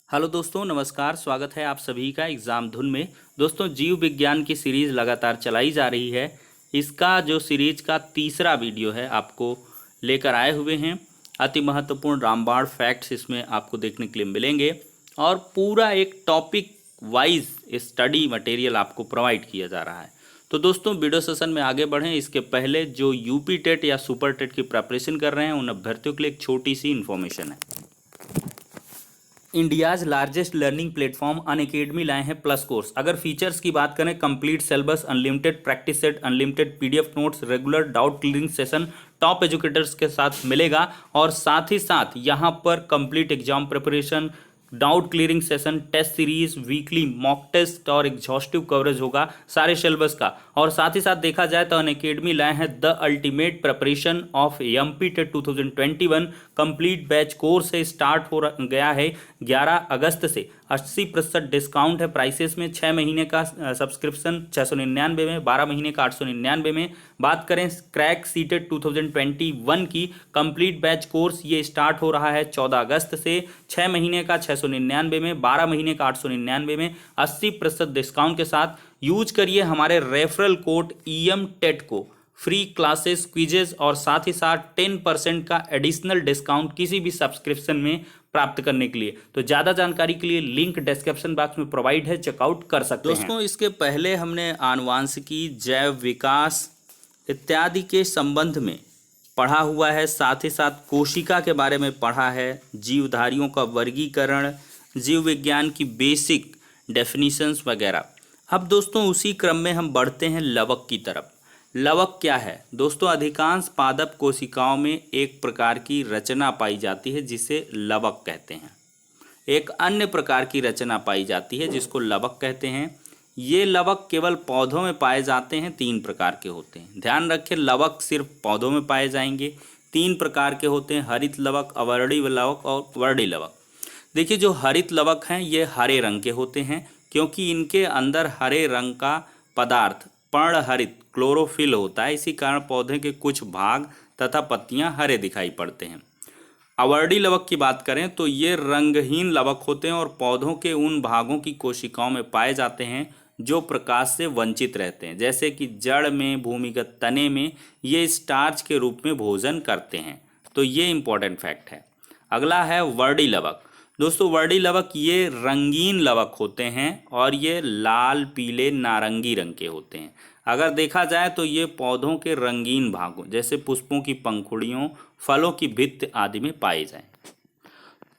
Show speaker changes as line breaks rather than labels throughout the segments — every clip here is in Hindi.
हेलो दोस्तों, नमस्कार। स्वागत है आप सभी का एग्ज़ाम धुन में। दोस्तों, जीव विज्ञान की सीरीज़ लगातार चलाई जा रही है। इसका जो सीरीज का तीसरा वीडियो है आपको लेकर आए हुए हैं। अति महत्वपूर्ण रामबाण फैक्ट्स इसमें आपको देखने के लिए मिलेंगे और पूरा एक टॉपिक वाइज स्टडी मटेरियल आपको प्रोवाइड किया जा रहा है। तो दोस्तों, वीडियो सेशन में आगे बढ़ें इसके पहले जो यूपी टेट या सुपर टेट की प्रिपरेशन कर रहे हैं उन अभ्यर्थियों के लिए एक छोटी सी इन्फॉर्मेशन है। India's largest learning platform Unacademy लाए हैं प्लस कोर्स। अगर फीचर्स की बात करें, complete syllabus, unlimited practice set, unlimited PDF notes, regular doubt clearing session top educators के साथ मिलेगा और साथ ही साथ यहाँ पर complete exam preparation, doubt clearing session, test series, weekly mock test और एग्जॉस्टिव कवरेज होगा सारे सिलेबस का। और साथ ही साथ देखा जाए तो अनअकैडमी लाए हैं the ultimate preparation of MP TET 2021 complete batch course है। स्टार्ट हो गया है 11 अगस्त से। 80% डिस्काउंट है प्राइसेस में। 6 महीने का सब्सक्रिप्शन 699 में, 12 महीने का 899 में। बात करें क्रैक सीटेट 2021 की कंप्लीट बैच कोर्स, ये स्टार्ट हो रहा है 14 अगस्त से। 6 महीने का 699 में, 12 महीने का 899 में, 80% डिस्काउंट के साथ। यूज करिए हमारे रेफरल कोड EM टेट को। फ्री क्लासेस, क्विजेज और साथ ही साथ 10% का एडिशनल डिस्काउंट किसी भी सब्सक्रिप्शन में प्राप्त करने के लिए। तो ज़्यादा जानकारी के लिए लिंक डिस्क्रिप्शन बॉक्स में प्रोवाइड है, चेकआउट कर सकते हैं। दोस्तों, इसके पहले हमने आनुवांशिकी, जैव विकास इत्यादि के संबंध में पढ़ा हुआ है। साथ ही साथ कोशिका के बारे में पढ़ा है, जीवधारियों का वर्गीकरण, जीव विज्ञान की बेसिक डेफिनेशंस वगैरह। अब दोस्तों उसी क्रम में हम बढ़ते हैं लवक की तरफ। लवक क्या है दोस्तों? अधिकांश पादप कोशिकाओं में एक प्रकार की रचना पाई जाती है जिसे लवक कहते हैं। एक अन्य प्रकार की रचना पाई जाती है जिसको लवक कहते हैं। ये लवक केवल पौधों में पाए जाते हैं। 3 प्रकार के होते हैं। ध्यान रखें, लवक सिर्फ पौधों में पाए जाएंगे। 3 प्रकार के होते हैं: हरित लवक, अवर्णी लवक और वर्णी लवक। देखिए, जो हरित लवक हैं ये हरे रंग के होते हैं क्योंकि इनके अंदर हरे रंग का पदार्थ पर्णहरित क्लोरोफिल होता है। इसी कारण पौधे के कुछ भाग तथा पत्तियां हरे दिखाई पड़ते हैं। अवर्णी लवक की बात करें तो ये रंगहीन लवक होते हैं और पौधों के उन भागों की कोशिकाओं में पाए जाते हैं जो प्रकाश से वंचित रहते हैं, जैसे कि जड़ में, भूमिगत तने में ये स्टार्च के रूप में भोजन करते हैं। तो ये इंपॉर्टेंट फैक्ट है। अगला है वर्णी लवक। दोस्तों, वर्णी लवक ये रंगीन लवक होते हैं और ये लाल, पीले, नारंगी रंग के होते हैं। अगर देखा जाए तो ये पौधों के रंगीन भागों जैसे पुष्पों की पंखुड़ियों, फलों की भित्ति आदि में पाए जाएं।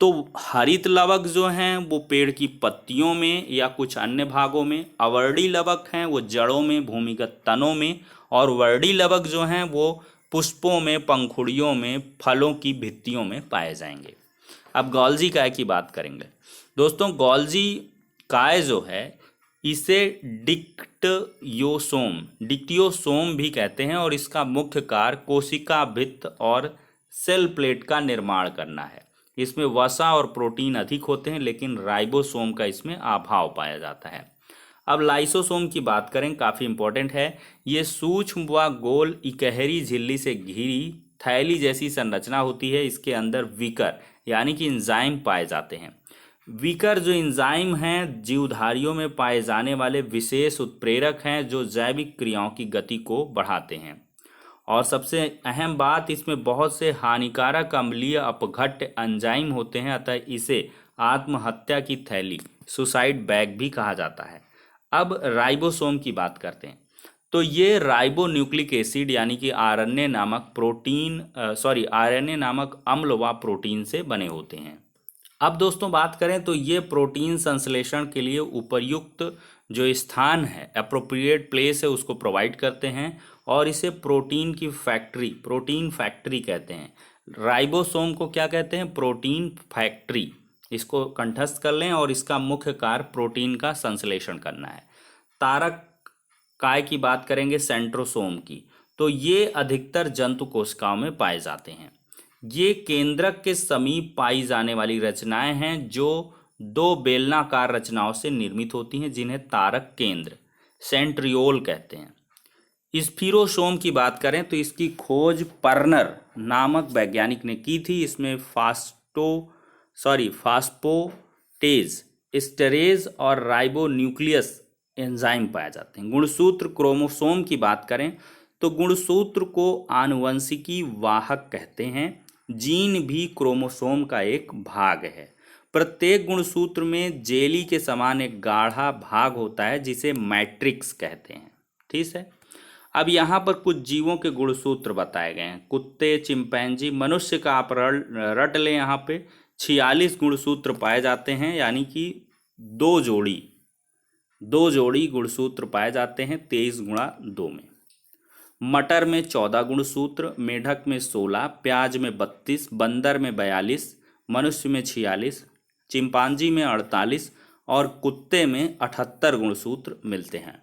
तो हरित लवक जो हैं वो पेड़ की पत्तियों में या कुछ अन्य भागों में, अवर्णी लवक हैं वो जड़ों में, भूमिगत तनों में, और वर्णी लवक जो हैं वो पुष्पों में, पंखुड़ियों में, फलों की भित्तियों में पाए जाएंगे। अब गोल्जी काय की बात करेंगे। दोस्तों, गोल्जी काय जो है इसे डिक्टियोसोम भी कहते हैं और इसका मुख्य कार्य कोशिका भित्त और सेल प्लेट का निर्माण करना है। इसमें वसा और प्रोटीन अधिक होते हैं लेकिन राइबोसोम का इसमें अभाव पाया जाता है। अब लाइसोसोम की बात करें, काफ़ी इंपॉर्टेंट है। ये सूक्ष्म व गोल इकहरी झिल्ली से घिरी थैली जैसी संरचना होती है। इसके अंदर विकर यानी कि एंजाइम पाए जाते हैं। विकर जो एंजाइम हैं जीवधारियों में पाए जाने वाले विशेष उत्प्रेरक हैं जो जैविक क्रियाओं की गति को बढ़ाते हैं। और सबसे अहम बात, इसमें बहुत से हानिकारक अम्लीय अपघट्य एंजाइम होते हैं, अतः इसे आत्महत्या की थैली, सुसाइड बैग भी कहा जाता है। अब राइबोसोम की बात करते हैं। तो ये राइबो न्यूक्लिक एसिड यानी कि आरएनए नामक अम्ल व प्रोटीन से बने होते हैं। अब दोस्तों बात करें तो ये प्रोटीन संश्लेषण के लिए उपयुक्त जो स्थान है, एप्रोप्रिएट प्लेस है, उसको प्रोवाइड करते हैं और इसे प्रोटीन फैक्ट्री कहते हैं। राइबोसोम को क्या कहते हैं? Protein factory. इसको कंठस्थ कर लें और इसका मुख्य कार्य प्रोटीन का संश्लेषण करना है। तारक काय की बात करेंगे, सेंट्रोसोम की, तो ये अधिकतर जंतु कोशिकाओं में पाए जाते हैं। ये केंद्रक के समीप पाई जाने वाली रचनाएं हैं जो 2 बेलनाकार रचनाओं से निर्मित होती हैं जिन्हें तारक केंद्र, सेंट्रियोल कहते हैं। स्फीरोसोम की बात करें तो इसकी खोज पर्नर नामक वैज्ञानिक ने की थी। इसमें फास्फो टेज, स्टेरेज और राइबोन्यूक्लियस एंजाइम पाए जाते हैं। गुणसूत्र क्रोमोसोम की बात करें तो गुणसूत्र को आनुवंशिकी वाहक कहते हैं। जीन भी क्रोमोसोम का एक भाग है। प्रत्येक गुणसूत्र में जेली के समान एक गाढ़ा भाग होता है जिसे मैट्रिक्स कहते हैं। ठीक है। अब यहाँ पर कुछ जीवों के गुणसूत्र बताए गए हैं। कुत्ते, चिंपैंजी, मनुष्य का आप रट लें। यहाँ पे 46 गुणसूत्र पाए जाते हैं, यानी कि दो जोड़ी गुणसूत्र पाए जाते हैं 23 × 2 में। मटर में 14 गुणसूत्र, मेढक में 16, प्याज में 32, बंदर में 42, मनुष्य में 46, चिंपांजी में 48 और कुत्ते में 78 गुणसूत्र मिलते हैं।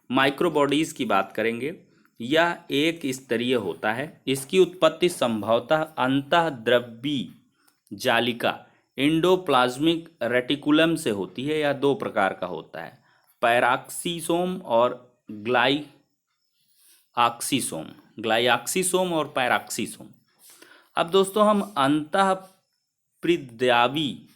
माइक्रोबॉडीज की बात करेंगे। यह एक स्तरीय होता है। इसकी उत्पत्ति संभवतः अंतःद्रव्यी जालिका एंडोप्लाज्मिक रेटिकुलम से होती है। यह 2 प्रकार का होता है, पैराक्सीसोम और ग्लाइऑक्सीसोम और पैराक्सीसोम। अब दोस्तों हम अंतःप्राद्रव्यी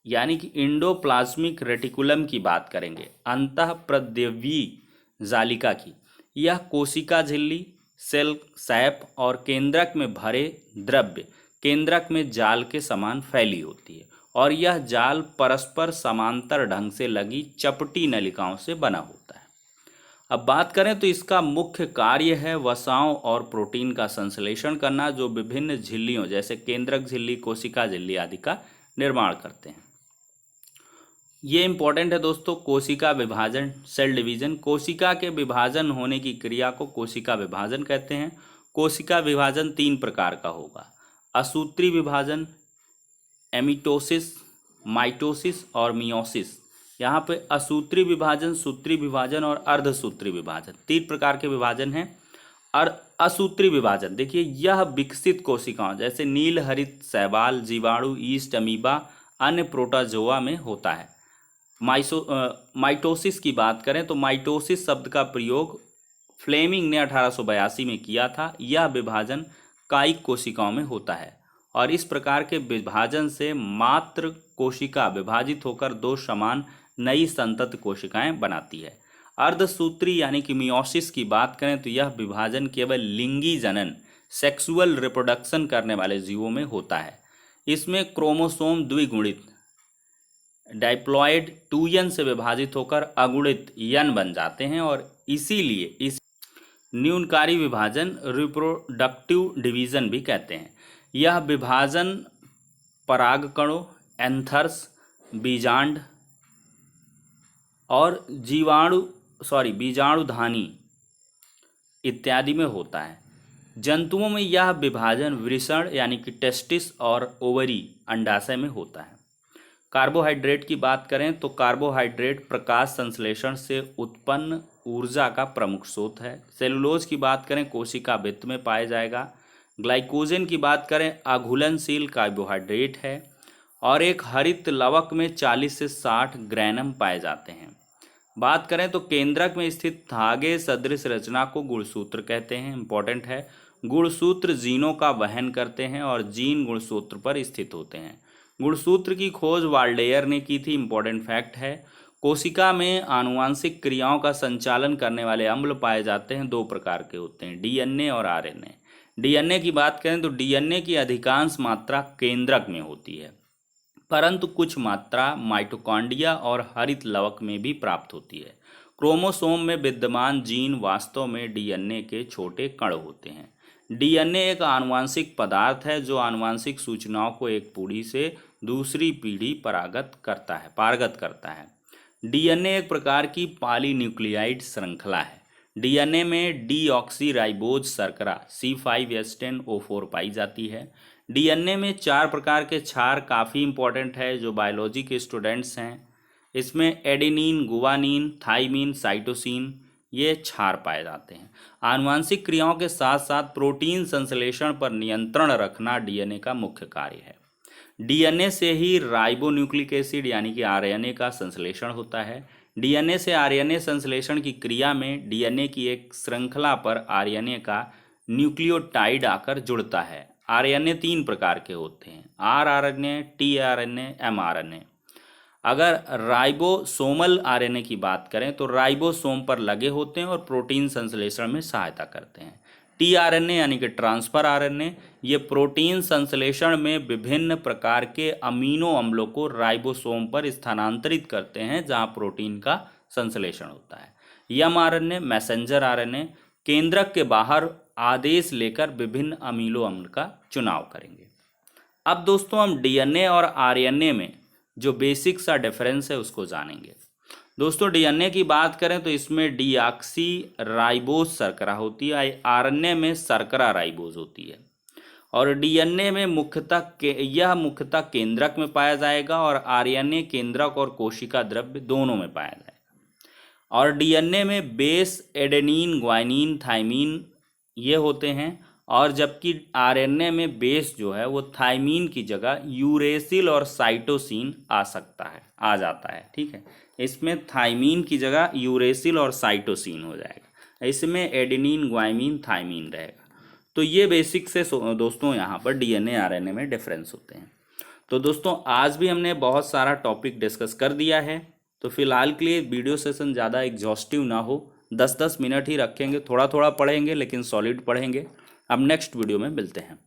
यानी कि एंडोप्लाज्मिक रेटिकुलम की बात करेंगे, अंतःप्राद्रव्यी जालिका की। यह कोशिका झिल्ली, सेल सैप और केंद्रक में भरे द्रव्य केंद्रक में जाल के समान फैली होती है और यह जाल परस्पर समांतर ढंग से लगी चपटी नलिकाओं से बना होता है। अब बात करें तो इसका मुख्य कार्य है वसाओं और प्रोटीन का संश्लेषण करना, जो विभिन्न झिल्लियों जैसे केंद्रक झिल्ली, कोशिका झिल्ली आदि का निर्माण करते हैं। ये इंपॉर्टेंट है दोस्तों। कोशिका विभाजन, सेल डिवीजन। कोशिका के विभाजन होने की क्रिया को कोशिका विभाजन कहते हैं। कोशिका विभाजन 3 प्रकार का होगा, असूत्री विभाजन, एमिटोसिस, माइटोसिस और मियोसिस। यहाँ पे असूत्री विभाजन, सूत्री विभाजन और अर्धसूत्री विभाजन 3 प्रकार के विभाजन हैं। और असूत्री विभाजन देखिए, यह विकसित कोशिकाओं जैसे नील हरित शैवाल, जीवाणु, ईस्ट, अमीबा, अन्य प्रोटोजोआ में होता है। माइटोसिस की बात करें तो माइटोसिस शब्द का प्रयोग फ्लेमिंग ने 1882 में किया था। यह विभाजन कायिक कोशिकाओं में होता है और इस प्रकार के विभाजन से मात्र कोशिका विभाजित होकर 2 समान नई संतत कोशिकाएं बनाती है। अर्धसूत्री यानी कि मियोसिस की बात करें तो यह विभाजन केवल लिंगी जनन, सेक्सुअल रिप्रोडक्शन करने वाले जीवों में होता है। इसमें क्रोमोसोम द्विगुणित डाइप्लॉइड 2n से विभाजित होकर अगुणित n बन जाते हैं और इसीलिए इस न्यूनकारी विभाजन रिप्रोडक्टिव डिवीजन भी कहते हैं। यह विभाजन परागकणों, एंथर्स, बीजांड और बीजाणुधानी इत्यादि में होता है। जंतुओं में यह विभाजन वृषण यानी कि टेस्टिस और ओवरी अंडाशय में होता है। कार्बोहाइड्रेट की बात करें तो कार्बोहाइड्रेट प्रकाश संश्लेषण से उत्पन्न ऊर्जा का प्रमुख स्रोत है। सेलुलोज की बात करें कोशिका भित्त में पाया जाएगा। ग्लाइकोजन की बात करें अघुलनशील कार्बोहाइड्रेट है और एक हरित लवक में 40 से 60 ग्रैनम पाए जाते हैं। बात करें तो केंद्रक में स्थित धागे सदृश रचना को गुणसूत्र कहते हैं। इंपॉर्टेंट है। गुणसूत्र जीनों का वहन करते हैं और जीन गुणसूत्र पर स्थित होते हैं। गुणसूत्र की खोज वाल्डेयर ने की थी। इंपॉर्टेंट फैक्ट है। कोशिका में आनुवांशिक क्रियाओं का संचालन करने वाले अम्ल पाए जाते हैं। 2 प्रकार के होते हैं, डीएनए और आरएनए। डीएनए की बात करें तो डीएनए की अधिकांश मात्रा केंद्रक में होती है, परंतु कुछ मात्रा माइटोकॉन्ड्रिया और हरित लवक में भी प्राप्त होती है। क्रोमोसोम में विद्यमान जीन वास्तव में डीएनए के छोटे कण होते हैं। डीएनए एक आनुवांशिक पदार्थ है जो आनुवांशिक सूचनाओं को एक पीढ़ी से दूसरी पीढ़ी पारगत करता है। डीएनए एक प्रकार की पॉलीन्यूक्लियाइड श्रृंखला है। डीएनए में डीऑक्सीराइबोज शर्करा C5H10O4 पाई जाती है। डीएनए में 4 प्रकार के क्षार काफ़ी इंपॉर्टेंट है जो बायोलॉजी के स्टूडेंट्स हैं। इसमें एडेनिन, गुवानिन, थाइमिन, साइटोसिन ये क्षार पाए जाते हैं। आनुवांशिक क्रियाओं के साथ साथ प्रोटीन संश्लेषण पर नियंत्रण रखना डीएनए का मुख्य कार्य है। डीएनए से ही राइबोन्यूक्लिक एसिड यानी कि आरएनए का संश्लेषण होता है। डीएनए से आरएनए संश्लेषण की क्रिया में डीएनए की एक श्रृंखला पर आरएनए का न्यूक्लियोटाइड आकर जुड़ता है। आरएनए 3 प्रकार के होते हैं, आरआरएनए, टीआरएनए, एमआरएनए। अगर राइबोसोमल आरएनए की बात करें तो राइबोसोम पर लगे होते हैं और प्रोटीन संश्लेषण में सहायता करते हैं। टीआरएनए यानी कि ट्रांसफर आरएनए, ये प्रोटीन संश्लेषण में विभिन्न प्रकार के अमीनो अम्लों को राइबोसोम पर स्थानांतरित करते हैं जहां प्रोटीन का संश्लेषण होता है। एमआरएनए मैसेंजर आरएनए केंद्रक के बाहर आदेश लेकर विभिन्न अमीनो अम्ल का चुनाव करेंगे। अब दोस्तों हम डीएनए और आरएनए में जो बेसिक सा डिफरेंस है उसको जानेंगे। दोस्तों डीएनए की बात करें तो इसमें डीऑक्सी राइबोज शर्करा होती है, आरएनए में शर्करा राइबोज होती है। और डीएनए में मुख्यतः केंद्रक में पाया जाएगा और आरएनए केंद्रक और कोशिका द्रव्य दोनों में पाया जाएगा। और डीएनए में बेस एडेनिन ग्वानिन थाइमिन ये होते हैं, और जबकि आरएनए में बेस जो है वो थाइमीन की जगह यूरेसिल और साइटोसिन आ जाता है। ठीक है, इसमें थाइमीन की जगह यूरेसिल और साइटोसिन हो जाएगा, इसमें एडेनिन ग्वानिन थाइमीन रहेगा। तो ये बेसिक से दोस्तों यहाँ पर डीएनए आरएनए में डिफरेंस होते हैं। तो दोस्तों आज भी हमने बहुत सारा टॉपिक डिस्कस कर दिया है, तो फिलहाल के लिए वीडियो सेशन ज़्यादा एग्जॉस्टिव ना हो, 10-10 मिनट ही रखेंगे, थोड़ा थोड़ा पढ़ेंगे लेकिन सॉलिड पढ़ेंगे। अब नेक्स्ट वीडियो में मिलते हैं।